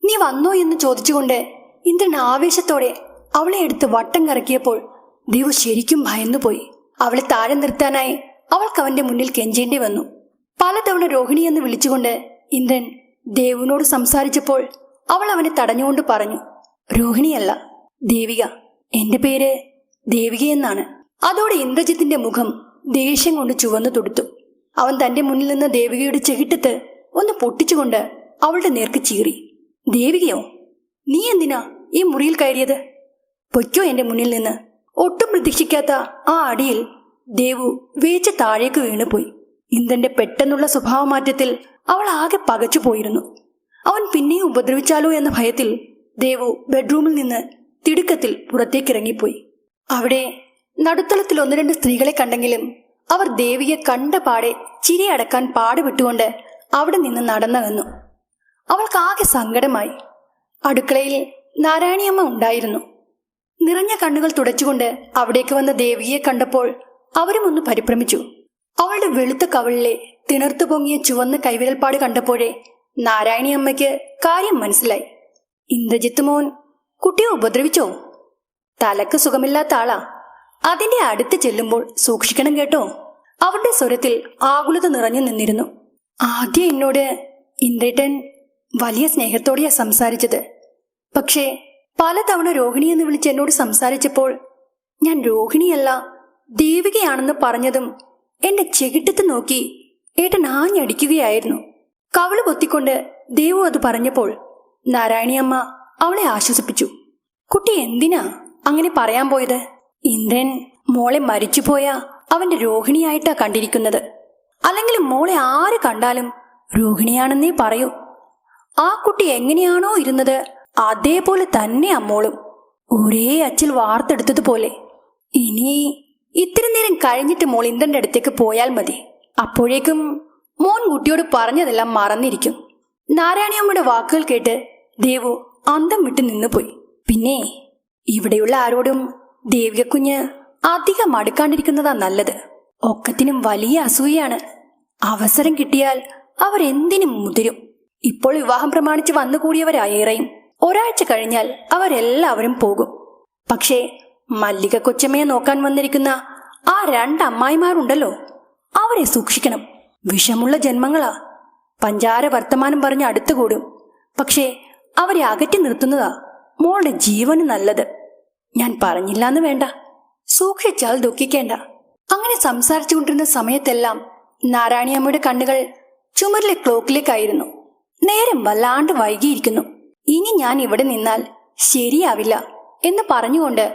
നീ വന്നോ എന്ന് ചോദിച്ചുകൊണ്ട് ഇന്ദ്രൻ ആവേശത്തോടെ അവളെ എടുത്ത് വട്ടം കറക്കിയപ്പോൾ ദേവു ശരിക്കും ഭയന്നുപോയി. അവളെ താഴെ നിർത്താനായി അവൾക്ക് അവന്റെ മുന്നിൽ കെഞ്ചേണ്ടി വന്നു. പലതവണ രോഹിണി എന്ന് വിളിച്ചുകൊണ്ട് ഇന്ദ്രൻ ദേവുവിനോട് സംസാരിച്ചപ്പോൾ അവൾ അവനെ തടഞ്ഞുകൊണ്ട് പറഞ്ഞു, രോഹിണിയല്ല, ദേവിക. എന്റെ പേര് ദേവിക എന്നാണ്. അതോടെ ഇന്ദ്രജിത്തിന്റെ മുഖം ദേഷ്യം കൊണ്ട് ചുവന്നു തുടുത്തു. അവൻ തന്റെ മുന്നിൽ നിന്ന് ദേവികയുടെ ചെകിട്ടത്ത് ഒന്ന് പൊട്ടിച്ചുകൊണ്ട് അവളുടെ നേർക്ക് ചീറി. ദേവികയോ, നീ എന്തിനാ ഈ മുറിയിൽ കയറിയത്? പൊയ്ക്കോ എന്റെ മുന്നിൽ നിന്ന്. ഒട്ടും പ്രതീക്ഷിക്കാത്ത ആ അടിയിൽ ദേവു വേച്ച് താഴേക്ക് വീണുപോയി. ഇന്ദ്രന്റെ പെട്ടെന്നുള്ള സ്വഭാവമാറ്റത്തിൽ അവൾ ആകെ പകച്ചു പോയിരുന്നു. അവൻ പിന്നെയും ഉപദ്രവിച്ചാലോ എന്ന ഭയത്തിൽ ദേവു ബെഡ്റൂമിൽ നിന്ന് തിടുക്കത്തിൽ പുറത്തേക്കിറങ്ങിപ്പോയി. അവിടെ നടുത്തളത്തിൽ 1-2 സ്ത്രീകളെ കണ്ടെങ്കിലും അവർ ദേവിയെ കണ്ട പാടെ ചിരിയടക്കാൻ പാടുവിട്ടുകൊണ്ട് അവിടെ നിന്ന് നടന്നകന്നു. അവൾക്കാകെ സങ്കടമായി. അടുക്കളയിൽ നാരായണിയമ്മ ഉണ്ടായിരുന്നു. നിറഞ്ഞ കണ്ണുകൾ തുടച്ചുകൊണ്ട് അവിടേക്ക് വന്ന ദേവിയെ കണ്ടപ്പോൾ അവരും ഒന്ന് പരിഭ്രമിച്ചു. അവളുടെ വെളുത്ത കവിളിലെ തിണർത്തു പൊങ്ങിയ ചുവന്ന കൈവിരൽപ്പാട് കണ്ടപ്പോഴേ നാരായണിയമ്മയ്ക്ക് കാര്യം മനസ്സിലായി. ഇന്ദ്രജിത്ത് മോൻ കുട്ടിയെ ഉപദ്രവിച്ചോ? തലക്ക് സുഖമില്ലാത്ത ആളാ. അതിന്റെ അടുത്ത് ചെല്ലുമ്പോൾ സൂക്ഷിക്കണം കേട്ടോ. അവരുടെ സ്വരത്തിൽ ആകുലത നിറഞ്ഞു നിന്നിരുന്നു. ആദ്യം എന്നോട് ഇന്ദ്രേട്ടൻ വലിയ സ്നേഹത്തോടെയാ സംസാരിച്ചത്. പക്ഷേ പലതവണ രോഹിണി എന്ന് വിളിച്ച് എന്നോട് സംസാരിച്ചപ്പോൾ ഞാൻ രോഹിണിയല്ല ദേവികയാണെന്ന് പറഞ്ഞതും എന്റെ ചെകിട്ടത്ത് നോക്കി ഏട്ടൻ ആഞ്ഞടിക്കുകയായിരുന്നു. കവള് പൊത്തിക്കൊണ്ട് ദേവു അത് പറഞ്ഞപ്പോൾ നാരായണിയമ്മ അവളെ ആശ്വസിപ്പിച്ചു. കുട്ടി എന്തിനാ അങ്ങനെ പറയാൻ പോയത്? ഇന്ദ്രൻ മോളെ മരിച്ചുപോയ അവന്റെ രോഹിണിയായിട്ടാ കണ്ടിരിക്കുന്നത്. അല്ലെങ്കിൽ മോളെ ആര് കണ്ടാലും രോഹിണിയാണെന്നേ പറയൂ. ആ കുട്ടി എങ്ങനെയാണോ ഇരുന്നത് അതേപോലെ തന്നെ അമ്മോളും, ഒരേ അച്ചിൽ വാർത്തെടുത്തതുപോലെ. ഇനി ഇത്തിരി നേരം കഴിഞ്ഞിട്ട് മോൾ ഇന്ദ്രന്റെ അടുത്തേക്ക് പോയാൽ മതി. അപ്പോഴേക്കും മോൻ കുട്ടിയോട് പറഞ്ഞതെല്ലാം മറന്നിരിക്കും. നാരായണിയമ്മയുടെ വാക്കുകൾ കേട്ട് ദേവു അന്തം വിട്ട് നിന്നുപോയി. പിന്നെ ഇവിടെയുള്ള ആരോടും ദേവികക്കുഞ്ഞ് അധികം അടുക്കാണ്ടിരിക്കുന്നതാ നല്ലത്. ഒക്കത്തിനും വലിയ അസൂയാണ്. അവസരം കിട്ടിയാൽ അവരെന്തിനും മുതിരും. ഇപ്പോൾ വിവാഹം പ്രമാണിച്ച് വന്നുകൂടിയവരായേറെയും. ഒരാഴ്ച കഴിഞ്ഞാൽ അവരെല്ലാവരും പോകും. പക്ഷേ മല്ലിക കൊച്ചമ്മയെ നോക്കാൻ വന്നിരിക്കുന്ന ആ 2 അമ്മായിമാരുണ്ടല്ലോ, അവരെ സൂക്ഷിക്കണം. വിഷമുള്ള ജന്മങ്ങളാ. പഞ്ചാര വർത്തമാനം പറഞ്ഞ് അടുത്തുകൂടും. പക്ഷേ അവരെ അകറ്റി നിർത്തുന്നതാ മോളുടെ ജീവന് നല്ലത്. ഞാൻ പറഞ്ഞില്ലാന്ന് വേണ്ട, സൂക്ഷിച്ചാൽ ദുഃഖിക്കേണ്ട. അങ്ങനെ സംസാരിച്ചു കൊണ്ടിരുന്ന സമയത്തെല്ലാം നാരായണിയമ്മയുടെ കണ്ണുകൾ ചുമരിലെ ക്ലോക്കിലേക്കായിരുന്നു. നേരം വല്ലാണ്ട് വൈകിയിരിക്കുന്നു. ഇനി ഞാൻ ഇവിടെ നിന്നാൽ ശരിയാവില്ല എന്ന് പറഞ്ഞുകൊണ്ട്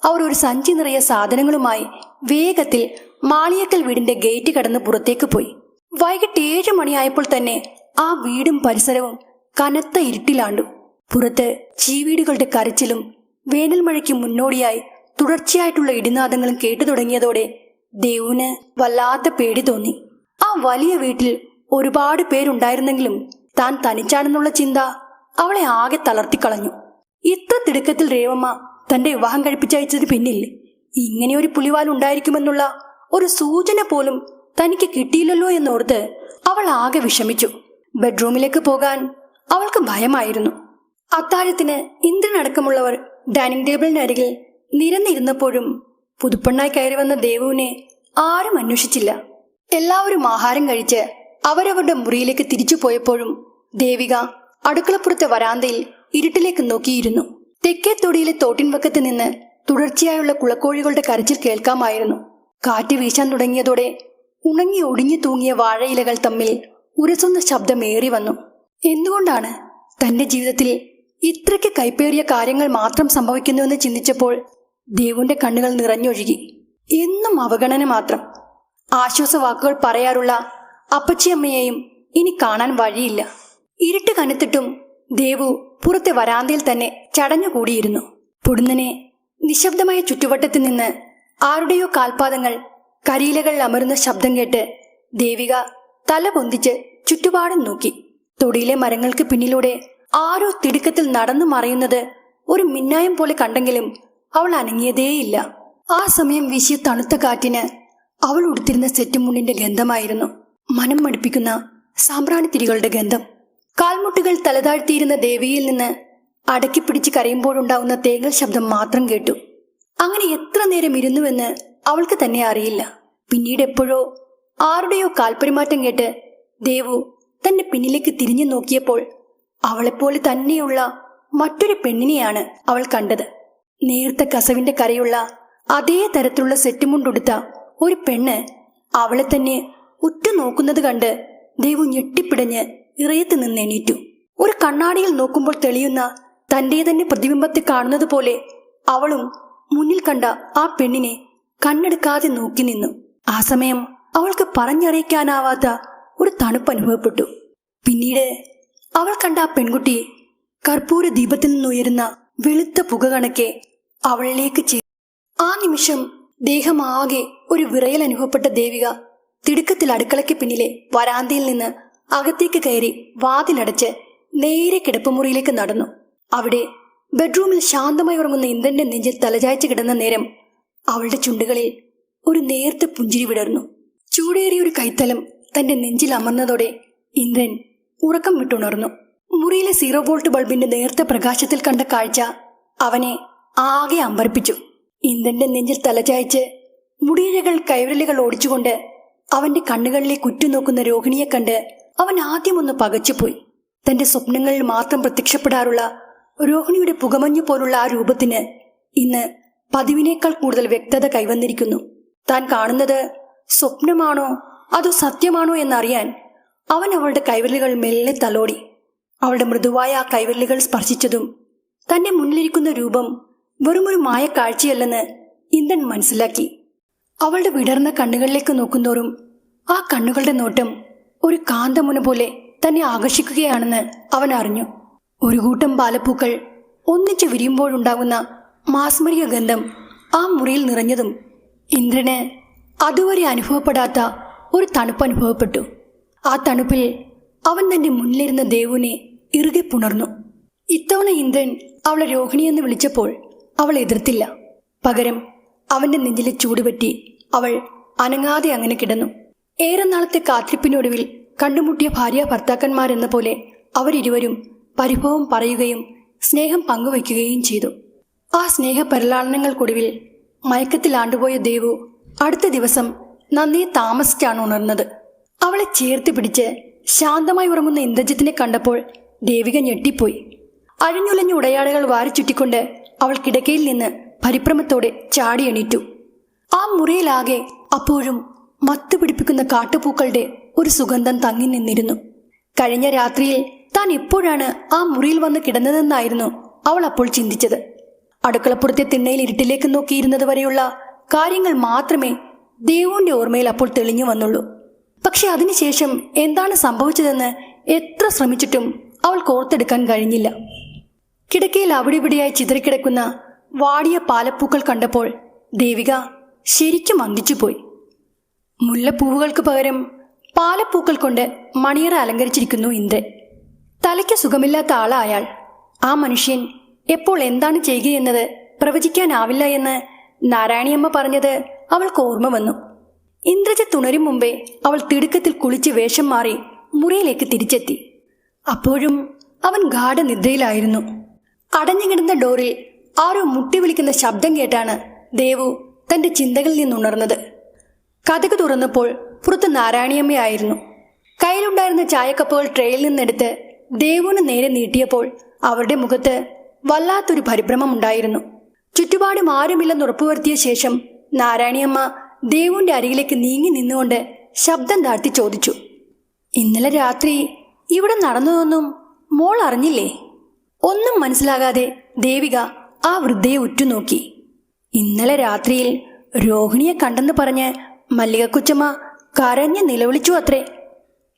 അവർ ഒരു സഞ്ചി നിറയെ സാധനങ്ങളുമായി വേഗത്തിൽ മാളിയക്കൽ വീടിന്റെ ഗേറ്റ് കടന്ന് പുറത്തേക്ക് പോയി. വൈകിട്ട് 7 മണിയായപ്പോൾ തന്നെ ആ വീടും പരിസരവും കനത്ത ഇരുട്ടിലാണ്ടു. പുറത്ത് ചീവീടുകളുടെ കരച്ചിലും വേനൽ മഴയ്ക്ക് മുന്നോടിയായി തുടർച്ചയായിട്ടുള്ള ഇടിനാദങ്ങളും കേട്ടു തുടങ്ങിയതോടെ ദേവുവിന് വല്ലാത്ത പേടി തോന്നി. ആ വലിയ വീട്ടിൽ ഒരുപാട് പേരുണ്ടായിരുന്നെങ്കിലും താൻ തനിച്ചാണെന്നുള്ള ചിന്ത അവളെ ആകെ തളർത്തിക്കളഞ്ഞു. ഇത്ര തിടുക്കത്തിൽ രേവമ്മ തന്റെ വിവാഹം കഴിപ്പിച്ചയച്ചത് പിന്നിൽ ഇങ്ങനെയൊരു പുലിവാൽ ഉണ്ടായിരിക്കുമെന്നുള്ള ഒരു സൂചന പോലും തനിക്ക് കിട്ടിയില്ലല്ലോ എന്നോർത്ത് അവൾ ആകെ വിഷമിച്ചു. ബെഡ്റൂമിലേക്ക് പോകാൻ അവൾക്ക് ഭയമായിരുന്നു. അത്താഴത്തിന് ഇന്ദ്രനടക്കമുള്ളവർ ഡൈനിങ് ടേബിളിനരികിൽ നിരന്നിരുന്നപ്പോഴും പുതുപ്പെണ്ണായി കയറി വന്ന ദേവുവിനെ ആരും അന്വേഷിച്ചില്ല. എല്ലാവരും ആഹാരം കഴിച്ച് അവരവരുടെ മുറിയിലേക്ക് തിരിച്ചു പോയപ്പോഴും ദേവിക അടുക്കളപ്പുറത്തെ വരാന്തയിൽ ഇരുട്ടിലേക്ക് നോക്കിയിരുന്നു. തെക്കേ തൊടിയിലെ തോട്ടിൻവക്കത്ത് നിന്ന് തുടർച്ചയായുള്ള കുളക്കോഴികളുടെ കരച്ചിൽ കേൾക്കാമായിരുന്നു. കാറ്റ് വീശാൻ തുടങ്ങിയതോടെ ഉണങ്ങി ഒടിഞ്ഞു തൂങ്ങിയ വാഴയിലകൾ തമ്മിൽ ഉരസുന്ന ശബ്ദമേറി വന്നു. എന്തുകൊണ്ടാണ് തന്റെ ജീവിതത്തിൽ ഇത്രയ്ക്ക് കൈപ്പേറിയ കാര്യങ്ങൾ മാത്രം സംഭവിക്കുന്നുവെന്ന് ചിന്തിച്ചപ്പോൾ ദേവുവിന്റെ കണ്ണുകൾ നിറഞ്ഞൊഴുകി. എന്നും അവഗണന മാത്രം. ആശ്വാസവാക്കുകൾ പറയാറുള്ള അപ്പച്ചിയമ്മയെയും ഇനി കാണാൻ വഴിയില്ല. ഇരുട്ട് കനത്തിട്ടും ദേവു പുറത്തെ വരാന്തയിൽ തന്നെ ചടഞ്ഞുകൂടിയിരുന്നു. പൊടുന്നനെ നിശബ്ദമായ ചുറ്റുവട്ടത്തിൽ നിന്ന് ആരുടെയോ കാൽപാദങ്ങൾ കരിയിലകളിൽ അമരുന്ന ശബ്ദം കേട്ട് ദേവിക തല പൊന്തിച്ച് ചുറ്റുപാടും നോക്കി. തൊടിയിലെ മരങ്ങൾക്ക് പിന്നിലൂടെ ആരോ തിടുക്കത്തിൽ നടന്നു മറയുന്നത് ഒരു മിന്നായം പോലെ കണ്ടെങ്കിലും അവൾ അനങ്ങിയതേയില്ല. ആ സമയം വീശിയ തണുത്ത കാറ്റിന് അവൾ ഉടുത്തിരുന്ന സെറ്റുമുണ്ടിന്റെ ഗന്ധമായിരുന്നു. മനം മടുപ്പിക്കുന്ന സാമ്പ്രാണിത്തിരികളുടെ ഗന്ധം. കാൽമുട്ടുകൾ തലതാഴ്ത്തിയിരുന്ന ദേവിയിൽ നിന്ന് അടക്കിപ്പിടിച്ച് കരയുമ്പോഴുണ്ടാവുന്ന തേങ്ങൽ ശബ്ദം മാത്രം കേട്ടു. അങ്ങനെ എത്ര നേരം ഇരുന്നുവെന്ന് അവൾക്ക് തന്നെ അറിയില്ല. പിന്നീട് എപ്പോഴോ ആരുടെയോ കാൽപരിമാറ്റം കേട്ട് ദേവു തന്റെ പിന്നിലേക്ക് തിരിഞ്ഞു നോക്കിയപ്പോൾ അവളെപ്പോലെ തന്നെയുള്ള മറ്റൊരു പെണ്ണിനെയാണ് അവൾ കണ്ടത്. നേർത്ത കസവിന്റെ കരയുള്ള അതേ തരത്തിലുള്ള സെറ്റുമുണ്ടുടുത്ത ഒരു പെണ്ണ് അവളെ തന്നെ ഉറ്റുനോക്കുന്നത് കണ്ട് ദേവു ഞെട്ടിപ്പിടഞ്ഞ് ഇറയത്ത് നിന്ന് എണീറ്റു. ഒരു കണ്ണാടിയിൽ നോക്കുമ്പോൾ തെളിയുന്ന തന്റെ തന്നെ പ്രതിബിംബത്തെ കാണുന്നത് പോലെ അവളും മുന്നിൽ കണ്ട ആ പെണ്ണിനെ കണ്ണെടുക്കാതെ നോക്കി നിന്നു. ആ സമയം അവൾക്ക് പറഞ്ഞറിയിക്കാനാവാത്ത ഒരു തണുപ്പ് അനുഭവപ്പെട്ടു. പിന്നീട് അവൾ കണ്ട ആ പെൺകുട്ടി കർപ്പൂര ദീപത്തിൽ നിന്നുയരുന്ന വെളുത്ത പുക കണക്കെ അവളിലേക്ക് ചേർന്നു. ആ നിമിഷം ദേഹമാകെ ഒരു വിറയൽ അനുഭവപ്പെട്ട ദേവിക തിടുക്കത്തിൽ അടുക്കളയ്ക്ക് പിന്നിലെ വരാന്തയിൽ നിന്ന് അകത്തേക്ക് കയറി വാതിലടച്ച് നേരെ കിടപ്പുമുറിയിലേക്ക് നടന്നു. അവിടെ ബെഡ്റൂമിൽ ശാന്തമായി ഉറങ്ങുന്ന ഇന്ദ്രന്റെ നെഞ്ചിൽ തലചായ്ച്ച് കിടന്ന നേരം അവളുടെ ചുണ്ടുകളിൽ ഒരു നേർത്ത പുഞ്ചിരി വിടർന്നു. ചൂടേറിയ ഒരു കൈത്തലം തന്റെ നെഞ്ചിൽ അമർന്നതോടെ ഇന്ദ്രൻ ഉറക്കം വിട്ടുണർന്നു. മുറിയിലെ 0 വോൾട്ട് ബൾബിന്റെ നേർത്ത പ്രകാശത്തിൽ കണ്ട കാഴ്ച അവനെ ആകെ അമ്പരപ്പിച്ചു. ഇന്ദ്രന്റെ നെഞ്ചിൽ തലചായ്ച്ച് മുടിയിഴകൾ കൈവിരലുകൾ ഓടിച്ചുകൊണ്ട് അവന്റെ കണ്ണുകളിലേക്ക് ഉറ്റുനോക്കുന്ന രോഹിണിയെ കണ്ട് അവൻ ആദ്യമൊന്ന് പകച്ചുപോയി. തന്റെ സ്വപ്നങ്ങളിൽ മാത്രം പ്രത്യക്ഷപ്പെടാറുള്ള രോഹിണിയുടെ പുകമഞ്ഞു പോലുള്ള ആ രൂപത്തിന് ഇന്ന് പതിവിനേക്കാൾ കൂടുതൽ വ്യക്തത കൈവന്നിരിക്കുന്നു. താൻ കാണുന്നത് സ്വപ്നമാണോ അതോ സത്യമാണോ എന്നറിയാൻ അവൻ അവളുടെ കൈവിരലുകൾ മെല്ലെ തലോടി. അവളുടെ മൃദുവായ ആ കൈവിരലുകൾ സ്പർശിച്ചതും തന്റെ മുന്നിലിരിക്കുന്ന രൂപം വെറുമൊരു മായ കാഴ്ചയല്ലെന്ന് ഇന്ദ്രൻ മനസ്സിലാക്കി. അവളുടെ വിടർന്ന കണ്ണുകളിലേക്ക് നോക്കുന്തോറും ആ കണ്ണുകളുടെ നോട്ടം ഒരു കാന്തമുന പോലെ തന്നെ ആകർഷിക്കുകയാണെന്ന് അവൻ അറിഞ്ഞു. ഒരു കൂട്ടം പാലപ്പൂക്കൾ ഒന്നിച്ചു വിരിയുമ്പോഴുണ്ടാകുന്ന മാസ്മരിക ഗന്ധം ആ മുറിയിൽ നിറഞ്ഞതും ഇന്ദ്രന് അതുവരെ അനുഭവപ്പെടാത്ത ഒരു തണുപ്പ് അനുഭവപ്പെട്ടു. ആ തണുപ്പിൽ അവൻ തന്റെ മുന്നിലിരുന്ന ദേവുവിനെ ഇറുകെ പുണർന്നു. ഇത്തവണ ഇന്ദ്രൻ അവളെ രോഹിണിയെന്ന് വിളിച്ചപ്പോൾ അവൾ എതിർത്തില്ല. പകരം അവന്റെ നെഞ്ചിലെ ചൂടുപറ്റി അവൾ അനങ്ങാതെ അങ്ങനെ കിടന്നു. ഏറെ നാളത്തെ കാത്തിരിപ്പിനൊടുവിൽ കണ്ടുമുട്ടിയ ഭാര്യ ഭർത്താക്കന്മാരെന്ന പോലെ അവരിരുവരും പരിഭവം പറയുകയും സ്നേഹം പങ്കുവയ്ക്കുകയും ചെയ്തു. ആ സ്നേഹപരിലാളനങ്ങൾക്കൊടുവിൽ മയക്കത്തിൽ ആണ്ടുപോയ ദേവു അടുത്ത ദിവസം നന്നേ താമസിച്ചാണ് ഉണർന്നത്. അവളെ ചേർത്ത് പിടിച്ച് ശാന്തമായി ഉറങ്ങുന്ന ഇന്ദ്രജിത്തിനെ കണ്ടപ്പോൾ ദേവിക ഞെട്ടിപ്പോയി. അഴിഞ്ഞുലഞ്ഞ ഉടയാടകൾ വാരിച്ചുറ്റിക്കൊണ്ട് അവൾ കിടക്കയിൽ നിന്ന് പരിഭ്രമത്തോടെ ചാടി എണീറ്റു. ആ മുറിയിലാകെ അപ്പോഴും മത്തുപിടിപ്പിക്കുന്ന കാട്ടുപൂക്കളുടെ ഒരു സുഗന്ധം തങ്ങി നിന്നിരുന്നു. കഴിഞ്ഞ രാത്രിയിൽ താൻ എപ്പോഴാണ് ആ മുറിയിൽ വന്ന് കിടന്നതെന്നായിരുന്നു അവൾ അപ്പോൾ ചിന്തിച്ചത്. അടുക്കളപ്പുറത്തെ തിണ്ണയിൽ ഇരുട്ടിലേക്ക് നോക്കിയിരുന്നത് വരെയുള്ള കാര്യങ്ങൾ മാത്രമേ ദേവുവിന്റെ ഓർമ്മയിൽ അപ്പോൾ തെളിഞ്ഞു വന്നുള്ളൂ. പക്ഷെ അതിനുശേഷം എന്താണ് സംഭവിച്ചതെന്ന് എത്ര ശ്രമിച്ചിട്ടും അവൾക്ക് ഓർത്തെടുക്കാൻ കഴിഞ്ഞില്ല. കിടക്കയിൽ അവിടെ ഇവിടെയായി ചിതറിക്കിടക്കുന്ന വാടിയ പാലപ്പൂക്കൾ കണ്ടപ്പോൾ ദേവിക ശരിക്കും അന്തിച്ചുപോയി. മുല്ലപ്പൂവുകൾക്ക് പകരം പാലപ്പൂക്കൾ കൊണ്ട് മണിയറ അലങ്കരിച്ചിരിക്കുന്നു ഇന്ദ്രൻ. തലയ്ക്ക് സുഖമില്ലാത്ത ആളായാൽ ആ മനുഷ്യൻ എപ്പോൾ എന്താണ് ചെയ്യുകയെന്നത് പ്രവചിക്കാനാവില്ല എന്ന് നാരായണിയമ്മ പറഞ്ഞത് അവൾക്ക് ഓർമ്മ വന്നു. ഇന്ദ്രജിത്ത് ഉണരും മുമ്പേ അവൾ തിടുക്കത്തിൽ കുളിച്ച് വേഷം മാറി മുറിയിലേക്ക് തിരിച്ചെത്തി. അപ്പോഴും അവൻ ഗാഢനിദ്രയിലായിരുന്നു. അടഞ്ഞുകിടന്ന ഡോറിൽ ആരോ മുട്ടി വിളിക്കുന്ന ശബ്ദം കേട്ടാണ് ദേവു തന്റെ ചിന്തകളിൽ നിന്നുണർന്നത്. കതക് തുറന്നപ്പോൾ പുറത്ത് നാരായണിയമ്മയായിരുന്നു. കയ്യിലുണ്ടായിരുന്ന ചായക്കപ്പുകൾ ട്രേയിൽ നിന്നെടുത്ത് ദേവുവിന് നേരെ നീട്ടിയപ്പോൾ അവരുടെ മുഖത്ത് വല്ലാത്തൊരു പരിഭ്രമമുണ്ടായിരുന്നു. ചുറ്റുപാടും ആരുമില്ലെന്ന് ഉറപ്പുവരുത്തിയ ശേഷം നാരായണിയമ്മ ദേവുവിന്റെ അരികിലേക്ക് നീങ്ങി നിന്നുകൊണ്ട് ശബ്ദം താഴ്ത്തി ചോദിച്ചു, ഇന്നലെ രാത്രി ഇവിടെ നടന്നതൊന്നും മോൾ അറിഞ്ഞില്ലേ? ഒന്നും മനസ്സിലാകാതെ ദേവിക ആ വൃദ്ധയെ ഉറ്റുനോക്കി. ഇന്നലെ രാത്രിയിൽ രോഹിണിയെ കണ്ടെന്ന് പറഞ്ഞ് മല്ലികക്കൊച്ചമ്മ കരഞ്ഞ് നിലവിളിച്ചു അത്രേ.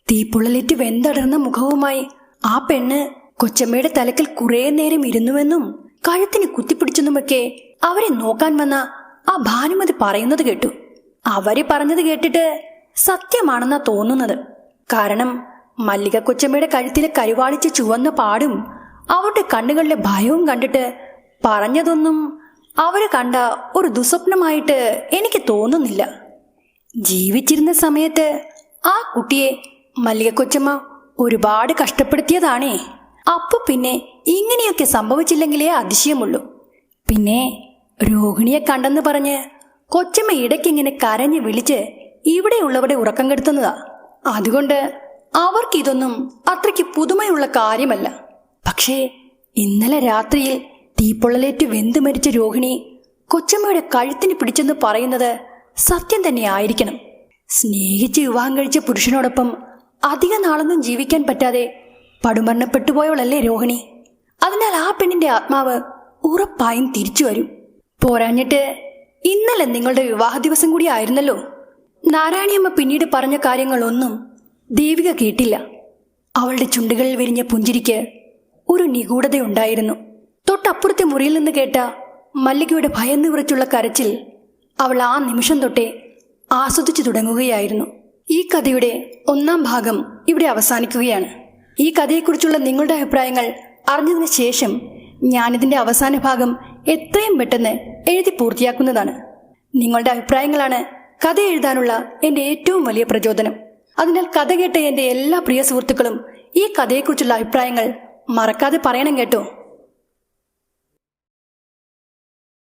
തീപ്പൊള്ളലേറ്റ് വെന്തടർന്ന മുഖവുമായി ആ പെണ്ണ് കൊച്ചമ്മയുടെ തലക്കിൽ കുറേ നേരം ഇരുന്നുവെന്നും കഴുത്തിന് കുത്തിപ്പിടിച്ചെന്നുമൊക്കെ അവരെ നോക്കാൻ വന്ന ആ ഭാനുമതി പറയുന്നത് കേട്ടു. അവര് പറഞ്ഞത് കേട്ടിട്ട് സത്യമാണെന്നാ തോന്നുന്നത്. കാരണം മല്ലിക കൊച്ചമ്മയുടെ കഴുത്തിലെ കരുവാളിച്ച് ചുവന്ന പാടും അവരുടെ കണ്ണുകളിലെ ഭയവും കണ്ടിട്ട് പറഞ്ഞതൊന്നും അവര് കണ്ട ഒരു ദുസ്വപ്നമായിട്ട് എനിക്ക് തോന്നുന്നില്ല. ജീവിച്ചിരുന്ന സമയത്ത് ആ കുട്ടിയെ മല്ലിക കൊച്ചമ്മ ഒരുപാട് കഷ്ടപ്പെടുത്തിയതാണേ. അപ്പൊ പിന്നെ ഇങ്ങനെയൊക്കെ സംഭവിച്ചില്ലെങ്കിലേ അതിശയമുള്ളൂ. പിന്നെ രോഹിണിയെ കണ്ടെന്ന് പറഞ്ഞ് കൊച്ചമ്മ ഇടയ്ക്കിങ്ങനെ കരഞ്ഞ് വിളിച്ച് ഇവിടെയുള്ളവരുടെ ഉറക്കം കെടുത്തുന്നതാ. അതുകൊണ്ട് അവർക്കിതൊന്നും അത്രയ്ക്ക് പുതുമയുള്ള കാര്യമല്ല. പക്ഷേ ഇന്നലെ രാത്രിയിൽ തീപ്പൊള്ളലേറ്റ് വെന്തു മരിച്ച രോഹിണി കൊച്ചമ്മയുടെ കഴുത്തിന് പിടിച്ചെന്ന് പറയുന്നത് സത്യം തന്നെ ആയിരിക്കണം. സ്നേഹിച്ച് വിവാഹം കഴിച്ച പുരുഷനോടൊപ്പം അധിക നാളൊന്നും ജീവിക്കാൻ പറ്റാതെ പടുമരണപ്പെട്ടുപോയവളല്ലേ രോഹിണി. അതിനാൽ ആ പെണ്ണിന്റെ ആത്മാവ് ഉറപ്പായും തിരിച്ചു വരും. പോരാഞ്ഞിട്ട് ഇന്നലെ നിങ്ങളുടെ വിവാഹ ദിവസം കൂടി ആയിരുന്നല്ലോ. നാരായണിയമ്മ പിന്നീട് പറഞ്ഞ കാര്യങ്ങളൊന്നും ദേവിക കേട്ടില്ല. അവളുടെ ചുണ്ടുകളിൽ വിരിഞ്ഞ പുഞ്ചിരിക്ക് ഒരു നിഗൂഢതയുണ്ടായിരുന്നു. തൊട്ടപ്പുറത്തെ മുറിയിൽ നിന്ന് കേട്ട മല്ലികയുടെ ഭയന്ന് വിറച്ചുള്ള കരച്ചിൽ അവൾ ആ നിമിഷം തൊട്ടേ ആസ്വദിച്ചു തുടങ്ങുകയായിരുന്നു. ഈ കഥയുടെ 1-ാം ഭാഗം ഇവിടെ അവസാനിക്കുകയാണ്. ഈ കഥയെക്കുറിച്ചുള്ള നിങ്ങളുടെ അഭിപ്രായങ്ങൾ അറിഞ്ഞതിന് ശേഷം ഞാനിതിൻ്റെ അവസാന ഭാഗം എത്രയും പെട്ടെന്ന് എഴുതി പൂർത്തിയാക്കുന്നതാണ്. നിങ്ങളുടെ അഭിപ്രായങ്ങളാണ് കഥ എഴുതാനുള്ള എൻ്റെ ഏറ്റവും വലിയ പ്രചോദനം. അതിനാൽ കഥ കേട്ട എൻ്റെ എല്ലാ പ്രിയ സുഹൃത്തുക്കളും ഈ കഥയെക്കുറിച്ചുള്ള അഭിപ്രായങ്ങൾ മറക്കാതെ പറയണം കേട്ടോ.